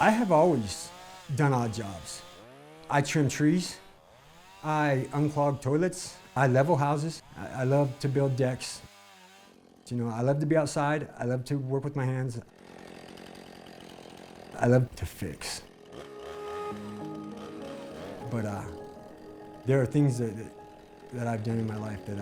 I have always done odd jobs. I trim trees, I unclog toilets, I level houses, I love to build decks. You know, I love to be outside, I love to work with my hands. I love to fix. But there are things that I've done in my life that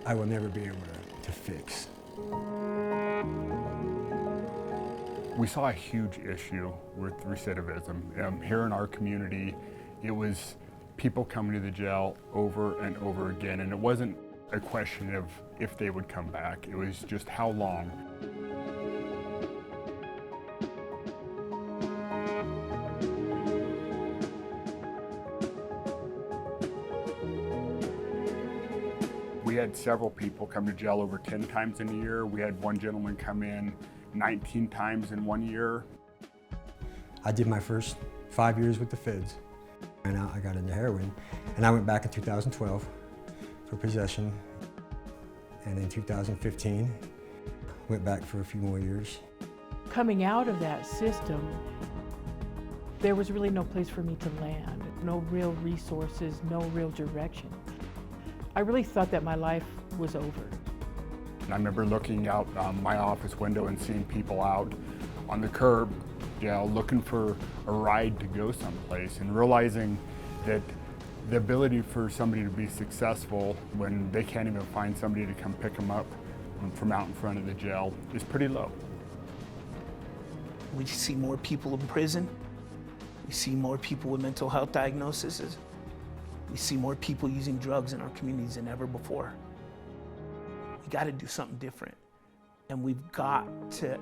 I will never be able to fix. We saw a huge issue with recidivism. Here in our community, it was people coming to the jail over and over again, and it wasn't a question of if they would come back, it was just how long. We had several people come to jail over 10 times in a year. We had one gentleman come in 19 times in 1 year. I did my first 5 years with the feds, and I got into heroin. And I went back in 2012 for possession. And in 2015, went back for a few more years. Coming out of that system, there was really no place for me to land, no real resources, no real direction. I really thought that my life was over. And I remember looking out my office window and seeing people out on the curb, you know, looking for a ride to go someplace, and realizing that the ability for somebody to be successful when they can't even find somebody to come pick them up from out in front of the jail is pretty low. We see more people in prison. We see more people with mental health diagnoses. We see more people using drugs in our communities than ever before. We got to do something different. And we've got to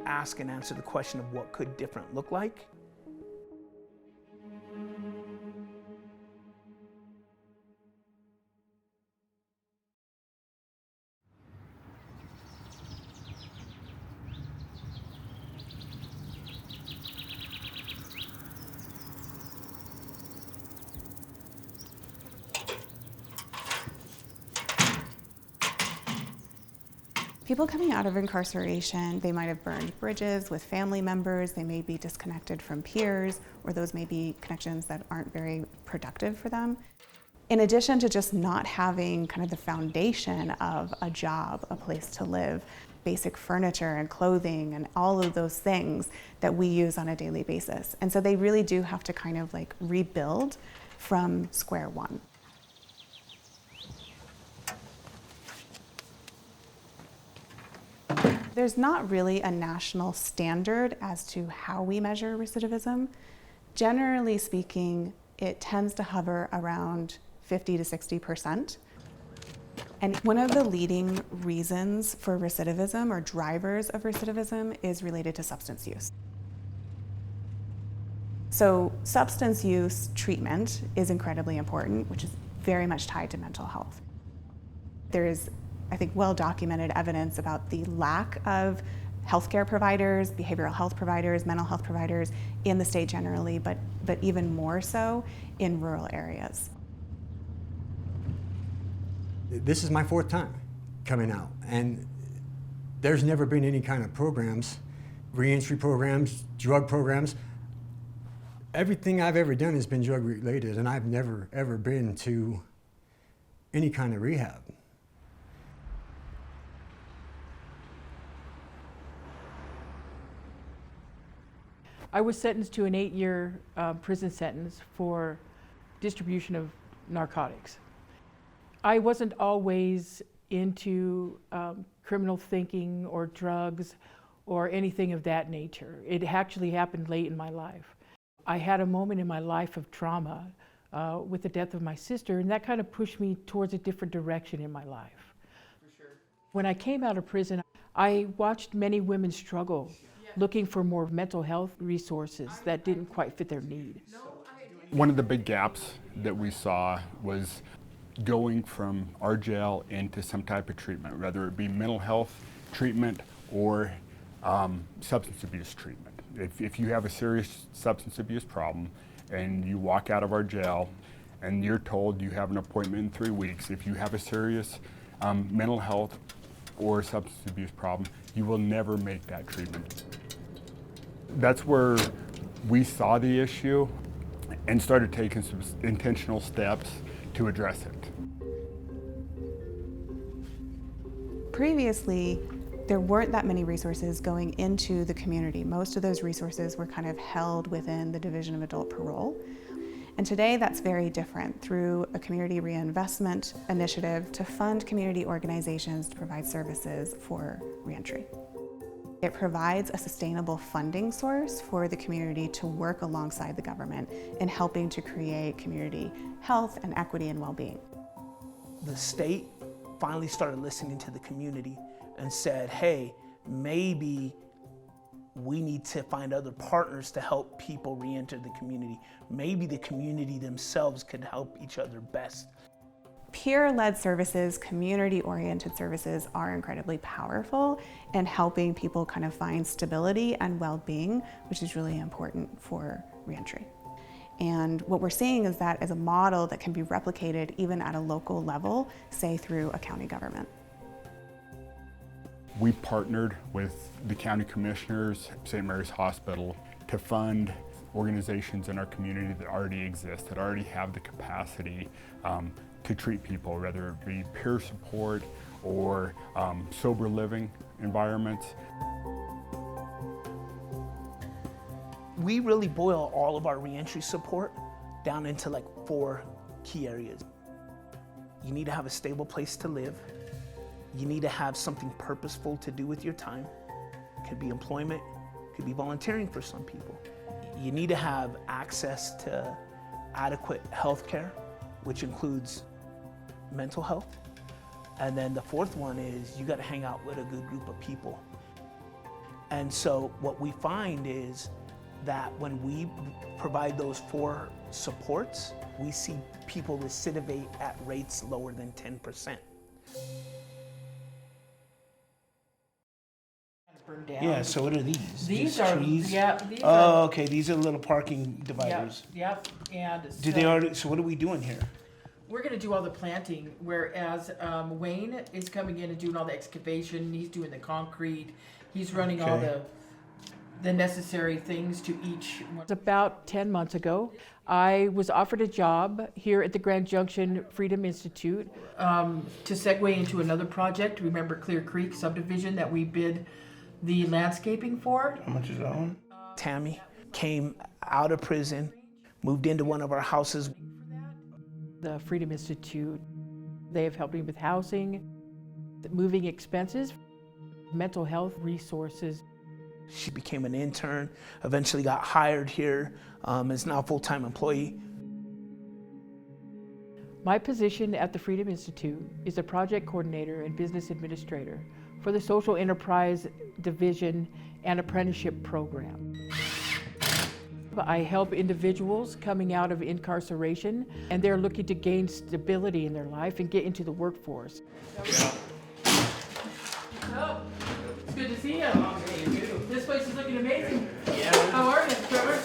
ask and answer the question of what could different look like. People coming out of incarceration, they might have burned bridges with family members, they may be disconnected from peers, or those may be connections that aren't very productive for them. In addition to just not having kind of the foundation of a job, a place to live, basic furniture and clothing and all of those things that we use on a daily basis. And so they really do have to kind of like rebuild from square one. There's not really a national standard as to how we measure recidivism. Generally speaking, it tends to hover around 50 to 60%. And one of the leading reasons for recidivism or drivers of recidivism is related to substance use. So substance use treatment is incredibly important, which is very much tied to mental health. There is, I think, well-documented evidence about the lack of healthcare providers, behavioral health providers, mental health providers in the state generally, but even more so in rural areas. This is my 4th time coming out, and there's never been any kind of programs, reentry programs, drug programs. Everything I've ever done has been drug related, and I've never ever been to any kind of rehab. I was sentenced to an 8-year prison sentence for distribution of narcotics. I wasn't always into criminal thinking or drugs or anything of that nature. It actually happened late in my life. I had a moment in my life of trauma with the death of my sister, and that kind of pushed me towards a different direction in my life. For sure. When I came out of prison, I watched many women struggle looking for more mental health resources that didn't quite fit their need. One of the big gaps that we saw was going from our jail into some type of treatment, whether it be mental health treatment or substance abuse treatment. If you have a serious substance abuse problem and you walk out of our jail and you're told you have an appointment in 3 weeks, if you have a serious mental health or substance abuse problem, you will never make that treatment. That's where we saw the issue and started taking some intentional steps to address it. Previously, there weren't that many resources going into the community. Most of those resources were kind of held within the Division of Adult Parole. And today that's very different through a community reinvestment initiative to fund community organizations to provide services for reentry. It provides a sustainable funding source for the community to work alongside the government in helping to create community health and equity and well-being. The state finally started listening to the community and said, hey, maybe we need to find other partners to help people re-enter the community. Maybe the community themselves could help each other best. Peer-led services, community-oriented services are incredibly powerful in helping people kind of find stability and well-being, which is really important for reentry. And what we're seeing is that as a model that can be replicated even at a local level, say through a county government. We partnered with the county commissioners, St. Mary's Hospital, to fund organizations in our community that already exist, that already have the capacity to treat people, whether it be peer support or sober living environments. We really boil all of our reentry support down into like 4 key areas. You need to have a stable place to live. You need to have something purposeful to do with your time. It could be employment, it could be volunteering for some people. You need to have access to adequate health care, which includes mental health. And then the 4th one is you got to hang out with a good group of people. And so what we find is that when we provide those 4 supports, we see people recidivate at rates lower than 10%. Burned down. Yeah, so what are these? These are trees? yeah. These Oh, are okay, these are little parking dividers. Yep. And Do they already, so what are we doing here? we're going to do all the planting, whereas Wayne is coming in and doing all the excavation. He's doing the concrete. He's running all Okay. the necessary things to each one. About 10 months ago, I was offered a job here at the Grand Junction Freedom Institute to segue into another project. Remember Clear Creek subdivision that we bid the landscaping for? How much is that one? Tammy came out of prison, moved into one of our houses. The Freedom Institute, they have helped me with housing, moving expenses, mental health resources. She became an intern, eventually got hired here, is now a full-time employee. My position at the Freedom Institute is a project coordinator and business administrator for the Social Enterprise Division and Apprenticeship Program. I help individuals coming out of incarceration, and they're looking to gain stability in their life and get into the workforce. Oh, it's good to see you. This place is looking amazing. How are you, Trevor?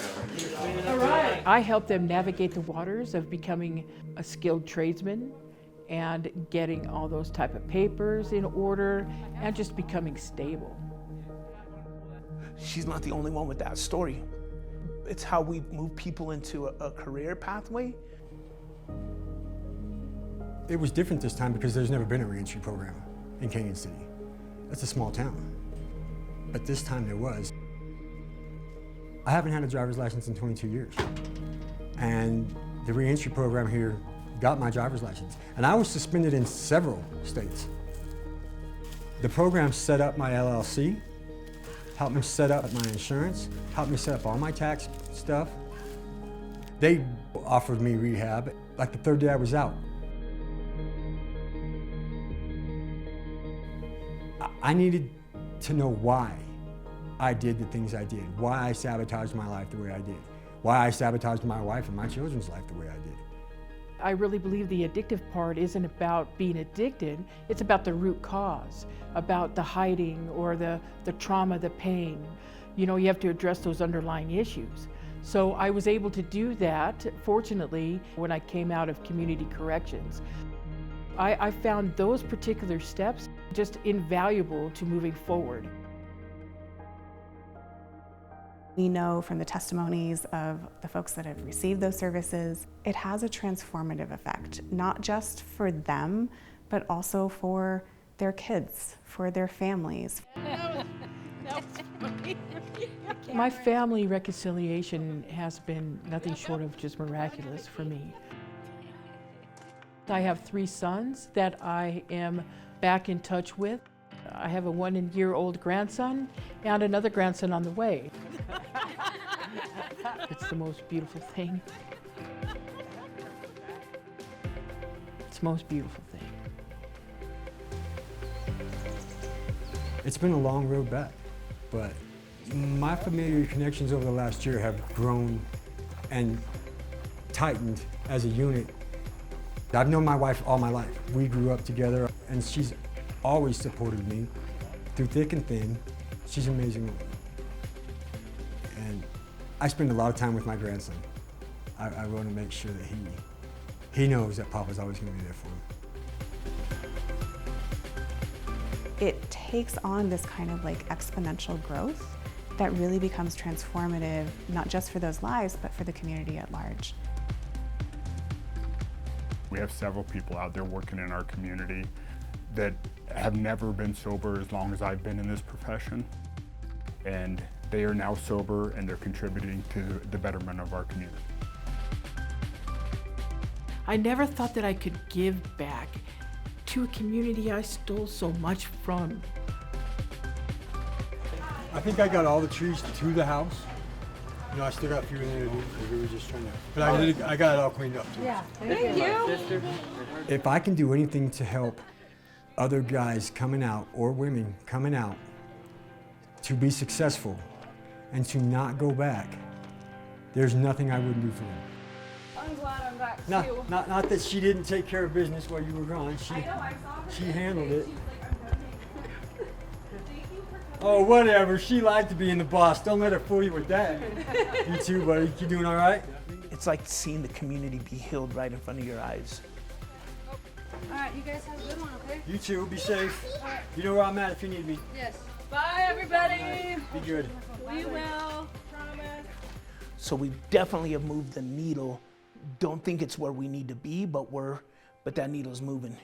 All right. I help them navigate the waters of becoming a skilled tradesman and getting all those type of papers in order and just becoming stable. She's not the only one with that story. It's how we move people into a career pathway. It was different this time because there's never been a reentry program in Canyon City. It's a small town. But this time there was. I haven't had a driver's license in 22 years. And the reentry program here got my driver's license. And I was suspended in several states. The program set up my LLC, helped me set up my insurance, helped me set up all my tax stuff. They offered me rehab like the 3rd day I was out. I needed to know why I did the things I did, why I sabotaged my life the way I did, why I sabotaged my wife and my children's life the way I did. I really believe the addictive part isn't about being addicted, it's about the root cause, about the hiding or the trauma, the pain. You know, you have to address those underlying issues. So I was able to do that, fortunately, when I came out of community corrections. I found those particular steps just invaluable to moving forward. We know from the testimonies of the folks that have received those services, it has a transformative effect, not just for them, but also for their kids, for their families. My family reconciliation has been nothing short of just miraculous for me. I have 3 sons that I am back in touch with. I have a 1-year-old grandson and another grandson on the way. It's the most beautiful thing. It's the most beautiful thing. It's been a long road back, but my familiar connections over the last year have grown and tightened as a unit. I've known my wife all my life. We grew up together, and she's always supported me through thick and thin. She's an amazing woman. And I spend a lot of time with my grandson. I want to make sure that he knows that Papa's always going to be there for him. It takes on this kind of like exponential growth that really becomes transformative, not just for those lives, but for the community at large. We have several people out there working in our community that have never been sober as long as I've been in this profession. And they are now sober and they're contributing to the betterment of our community. I never thought that I could give back to a community I stole so much from. I think I got all the trees to the house. You know, I still got a few in there to do because we were just trying to, but I got it all cleaned up too. Yeah, thank you. If I can do anything to help other guys coming out or women coming out to be successful and to not go back, there's nothing I wouldn't do for them. I'm glad I'm back too. Not that she didn't take care of business while you were gone. I know, I saw her. She handled it. She was like, I'm done. Thank you for coming. Oh, whatever. She liked to be in the boss. Don't let her fool you with that. You too, buddy. You doing all right? It's like seeing the community be healed right in front of your eyes. All right, you guys have a good one, okay? You too. Be safe. You know where I'm at if you need me. Yes. Bye, everybody. Be good. We will. Promise. So we definitely have moved the needle. Don't think it's where we need to be, but that needle's moving.